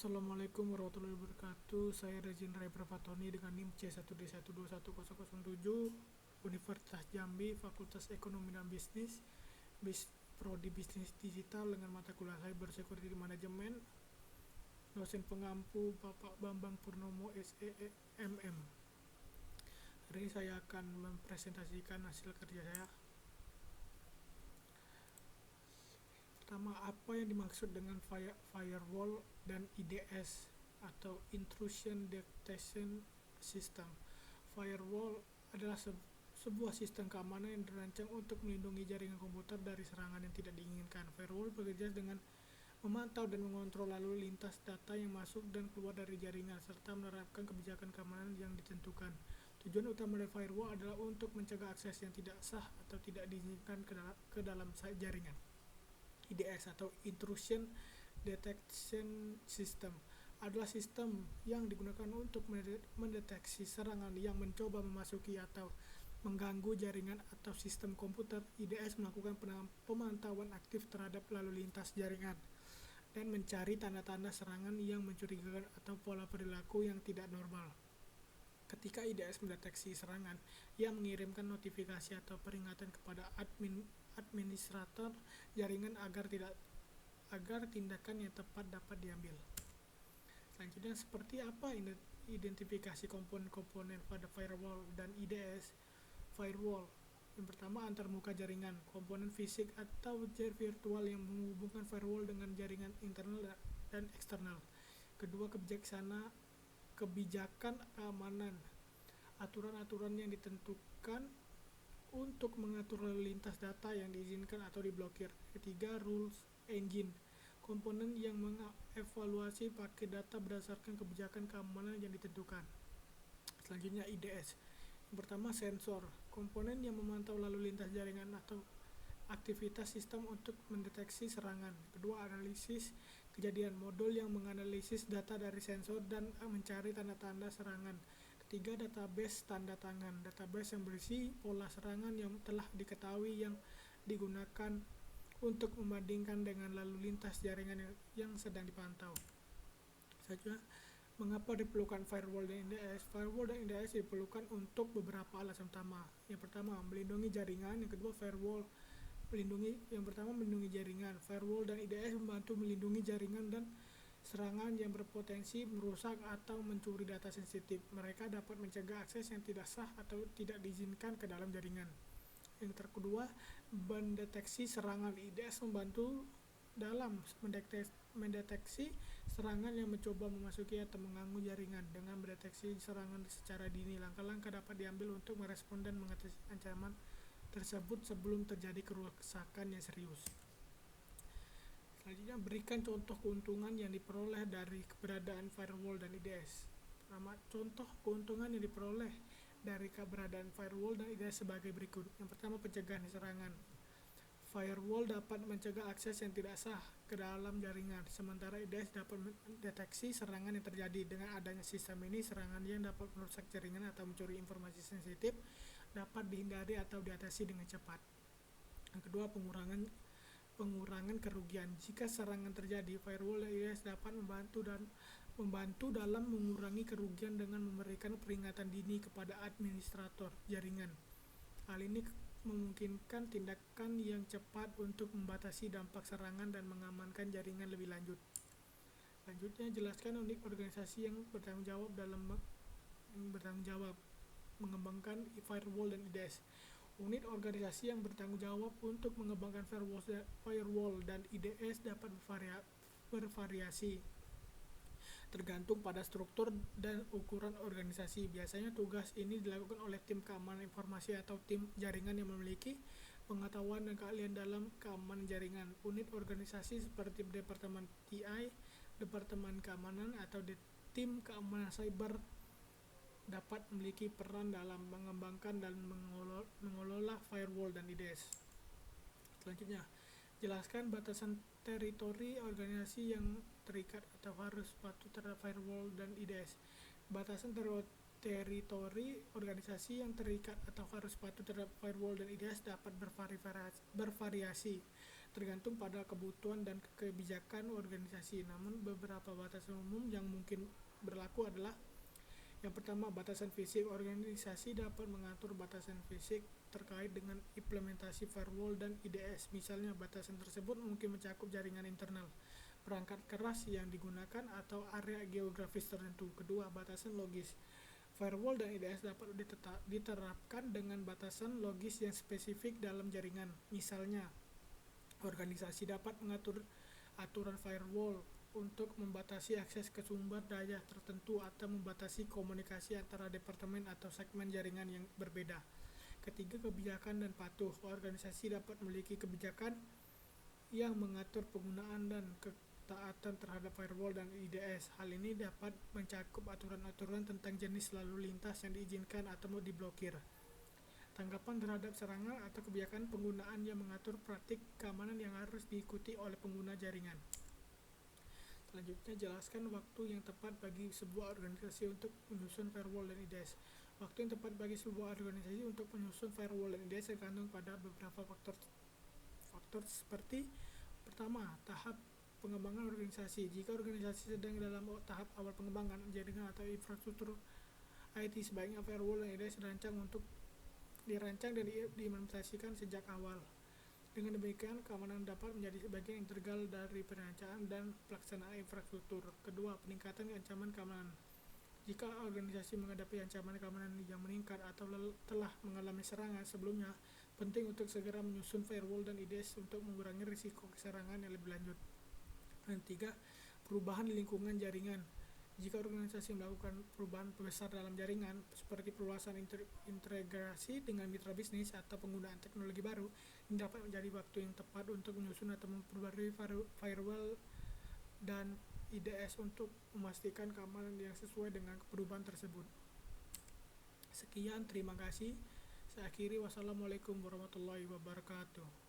Assalamualaikum warahmatullahi wabarakatuh. Saya Rezin Ray Prafatoni dengan NIM C1D1210007, Universitas Jambi, Fakultas Ekonomi dan Bisnis, Prodi Bisnis Digital dengan mata kuliah Cyber Security Management. Dosen pengampu Bapak Bambang Purnomo SEMM. Hari ini saya akan mempresentasikan hasil kerja saya. Pertama, apa yang dimaksud dengan firewall dan IDS atau Intrusion Detection System. Firewall adalah sebuah sistem keamanan yang dirancang untuk melindungi jaringan komputer dari serangan yang tidak diinginkan. Firewall bekerja dengan memantau dan mengontrol lalu lintas data yang masuk dan keluar dari jaringan, serta menerapkan kebijakan keamanan yang ditentukan. Tujuan utama dari firewall adalah untuk mencegah akses yang tidak sah atau tidak diinginkan ke dalam jaringan. IDS atau Intrusion Detection System adalah sistem yang digunakan untuk mendeteksi serangan yang mencoba memasuki atau mengganggu jaringan atau sistem komputer. IDS melakukan pemantauan aktif terhadap lalu lintas jaringan dan mencari tanda-tanda serangan yang mencurigakan atau pola perilaku yang tidak normal. Ketika IDS mendeteksi serangan, ia mengirimkan notifikasi atau peringatan kepada administrator jaringan agar tindakan yang tepat dapat diambil. Selanjutnya, seperti apa identifikasi komponen-komponen pada firewall dan IDS? Firewall yang pertama, antarmuka jaringan, komponen fisik atau virtual yang menghubungkan firewall dengan jaringan internal dan eksternal. Kedua, kebijakan keamanan, aturan-aturan yang ditentukan untuk mengatur lalu lintas data yang diizinkan atau diblokir. Ketiga, rules engine, komponen yang mengevaluasi paket data berdasarkan kebijakan keamanan yang ditentukan. Selanjutnya, IDS. Yang pertama, sensor, komponen yang memantau lalu lintas jaringan atau aktivitas sistem untuk mendeteksi serangan. Kedua, analisis kejadian, modul yang menganalisis data dari sensor dan mencari tanda-tanda serangan. Ketiga, database tanda tangan, database yang berisi pola serangan yang telah diketahui yang digunakan untuk membandingkan dengan lalu lintas jaringan yang sedang dipantau. Selanjutnya, mengapa diperlukan firewall dan IDS? Firewall dan IDS diperlukan untuk beberapa alasan utama. Yang pertama, melindungi jaringan. Yang kedua, melindungi jaringan. Firewall dan IDS membantu melindungi jaringan dan serangan yang berpotensi merusak atau mencuri data sensitif. Mereka dapat mencegah akses yang tidak sah atau tidak diizinkan ke dalam jaringan. Yang kedua, mendeteksi serangan. IDS membantu dalam mendeteksi serangan yang mencoba memasuki atau mengganggu jaringan. Dengan mendeteksi serangan secara dini, langkah-langkah dapat diambil untuk merespon dan mengatasi ancaman tersebut sebelum terjadi kerusakan yang serius. Selanjutnya, berikan contoh keuntungan yang diperoleh dari keberadaan firewall dan IDS. Pertama, contoh keuntungan yang diperoleh dari keberadaan firewall dan IDS sebagai berikut. Yang pertama, pencegahan serangan. Firewall dapat mencegah akses yang tidak sah ke dalam jaringan, sementara IDS dapat mendeteksi serangan yang terjadi. Dengan adanya sistem ini, serangan yang dapat merusak jaringan atau mencuri informasi sensitif dapat dihindari atau diatasi dengan cepat. Yang kedua, pengurangan kerugian. Jika serangan terjadi, firewall dan IDS dapat membantu dalam mengurangi kerugian dengan memberikan peringatan dini kepada administrator jaringan. Hal ini memungkinkan tindakan yang cepat untuk membatasi dampak serangan dan mengamankan jaringan lebih lanjut. Selanjutnya, jelaskan unit organisasi yang bertanggung jawab mengembangkan firewall dan IDS. Unit organisasi yang bertanggung jawab untuk mengembangkan firewall dan IDS dapat bervariasi tergantung pada struktur dan ukuran organisasi. Biasanya tugas ini dilakukan oleh tim keamanan informasi atau tim jaringan yang memiliki pengetahuan dan keahlian dalam keamanan jaringan. Unit organisasi seperti Departemen TI, Departemen Keamanan, atau tim keamanan cyber dapat memiliki peran dalam mengembangkan dan mengelola firewall dan IDS. Selanjutnya, jelaskan batasan teritori organisasi yang terikat atau harus patuh terhadap firewall dan IDS. Batasan teritori organisasi yang terikat atau harus patuh terhadap firewall dan IDS dapat bervariasi tergantung pada kebutuhan dan kebijakan organisasi. Namun beberapa batasan umum yang mungkin berlaku adalah: yang pertama, batasan fisik. Organisasi dapat mengatur batasan fisik terkait dengan implementasi firewall dan IDS. Misalnya, batasan tersebut mungkin mencakup jaringan internal, perangkat keras yang digunakan, atau area geografis tertentu. Kedua, batasan logis. Firewall dan IDS dapat diterapkan dengan batasan logis yang spesifik dalam jaringan. Misalnya, organisasi dapat mengatur aturan firewall untuk membatasi akses ke sumber daya tertentu atau membatasi komunikasi antara departemen atau segmen jaringan yang berbeda. Ketiga, kebijakan dan patuh. Organisasi dapat memiliki kebijakan yang mengatur penggunaan dan ketaatan terhadap firewall dan IDS. Hal ini dapat mencakup aturan-aturan tentang jenis lalu lintas yang diizinkan atau mau diblokir, tanggapan terhadap serangan, atau kebijakan penggunaan yang mengatur praktik keamanan yang harus diikuti oleh pengguna jaringan. Selanjutnya, jelaskan waktu yang tepat bagi sebuah organisasi untuk menyusun firewall dan IDS. Waktu yang tepat bagi sebuah organisasi untuk menyusun firewall dan IDS tergantung pada beberapa faktor seperti: pertama, tahap pengembangan organisasi. Jika organisasi sedang dalam tahap awal pengembangan jaringan atau infrastruktur IT, sebaiknya firewall dan IDS dirancang dan diimplementasikan sejak awal. Dengan demikian, keamanan dapat menjadi bagian integral dari perencanaan dan pelaksanaan infrastruktur. Kedua, peningkatan ancaman keamanan. Jika organisasi menghadapi ancaman keamanan yang meningkat atau telah mengalami serangan sebelumnya, penting untuk segera menyusun firewall dan IDS untuk mengurangi risiko serangan yang lebih lanjut. Dan tiga, perubahan di lingkungan jaringan. Jika organisasi melakukan perubahan besar dalam jaringan, seperti perluasan integrasi dengan mitra bisnis atau penggunaan teknologi baru, ini dapat menjadi waktu yang tepat untuk menyusun atau memperbarui firewall dan IDS untuk memastikan keamanan yang sesuai dengan perubahan tersebut. Sekian, terima kasih. Saya akhiri. Wassalamualaikum warahmatullahi wabarakatuh.